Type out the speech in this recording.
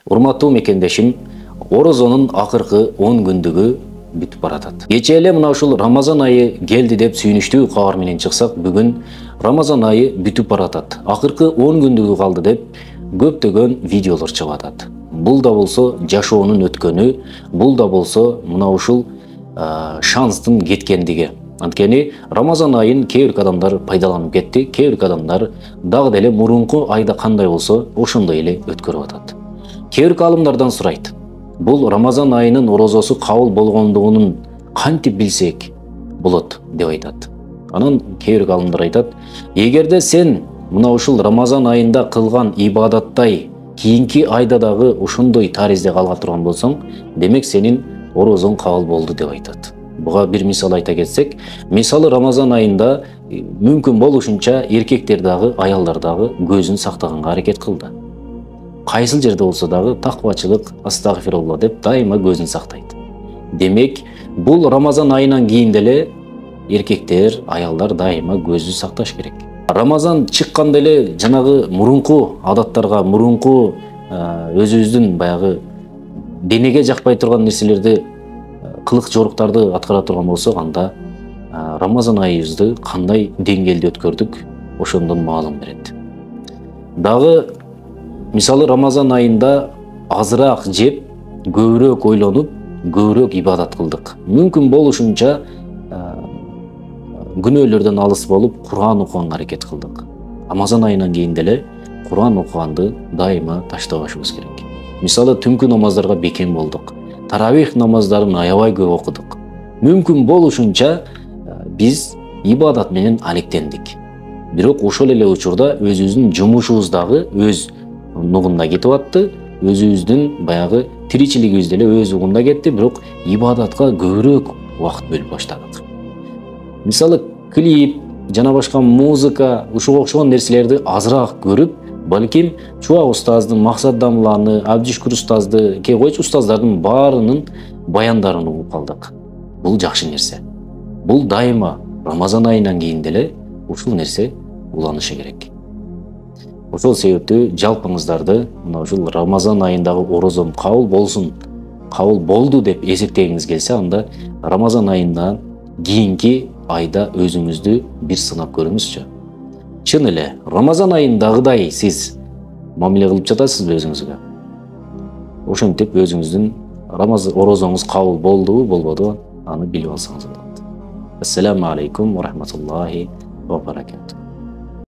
Урматтуу мекендешим, орозонун акыркы 10 күндүгү бүтүп баратат. Кечээ эле мына ушул Рамазан айы келди деп сүйүнүчтүү кабар менен чыксак, бүгүн Рамазан айы бүтүп баратат. Акыркы 10 күндүгү калды деп көптөгөн видеолор чыгып атат. Бул да болсо жашоонун өткөнү, бул да болсо мына ушул шанстын кеткендиги. Анткени Рамазан айын кээ бир адамдар пайдаланып кетти, кээ бир адамдар дагы деле мурунку айда кандай болсо ошондой эле өткөрүп атат. Кээ бир калымдардан сурайт. Бул Рамазан айынын орозосу кабыл болгондугунун кантип билсек болот деп айтат. Анан кээ бир калымдар айтат, эгерде сен мына ушул Рамазан айында кылган ибадаттай кийинки айда дагы ошондой таризде кала турган болсоң, демек сенин орозоң кабыл болду деп айтат. Буга бир мисал айта кетсек, мисалы Рамазан айында мүмкүн болушунча эркектер дагы, аялдар дагы көзүн сактаганга аракет кылды. Кайсыл жерде болсо дагы таквачылык, астагфирулла деп дайыма көзүн сактайт. Демек, бул Рамазан айынан кийин деле эркектер, аялдар дайыма көзү сакташ керек. Рамазан чыкканда эле жанагы мурунку адаттарга, мурунку өзүбүздүн баягы денеге жакпай турган нерселерди, кылык жоруктарды аткара турган болсок, анда Рамазан айыбызды кандай деңгээлде өткөрдүк, ошондон маалым берет. Дагы мисалы Рамазан айында азыраак жеп, көбүрөөк ойлонуп, көбүрөөк ибадат кылдык. Мүмкүн болушунча күнөөлөрдөн алыс болуп, Кур'ан окуганга аракет кылдык. Рамазан айынан кийин деле Кур'ан окуганды дайыма таштабашыбыз керек. Мисалы түнкү намаздарга бекем болдук. Таравих намаздарын аябай көп окудук. Мүмкүн болушунча биз ибадат менен алектендик. Бирок ошол эле учурда өзүбүздүн жумушубуздагы өз нугунда кетип атты, өзүбүздүн баягы тиричилигибиз деле өз угунда кетти, бирок ибадатка көбүрөөк убакыт бөлүп баштадык. Мисалы клип, жана башка музыка, ушуга окшогон нерселерди азыраак көрүп, балким Чубак устаздын, Максат Дамланы, Абдишкур устазды, кээ койчу устаздардын баарынын баяндарын угуп калдык. Бул жакшы нерсе. Бул дайыма Рамазан айынан кийин деле ушул нерсе уланышы керек. Ошол себептүү жалпыңыздарды мына ушул Рамазан айындагы орозом кабыл болсун, кабыл болду деп эсептегиңиз келсе, анда Рамазан айынан кийинки айда өзүңүздү бир сынап көрүңүзчү. Чын эле, Рамазан айындагыдай сиз мамиле кылып жатасызбы өзүңүзгө? Ошентип өзүңүздүн орозоңуз кабыл болдубу, болбодубу, аны билип алсаңыз болот. Ассаламу алейкум ва рахматуллахи ва баракатух.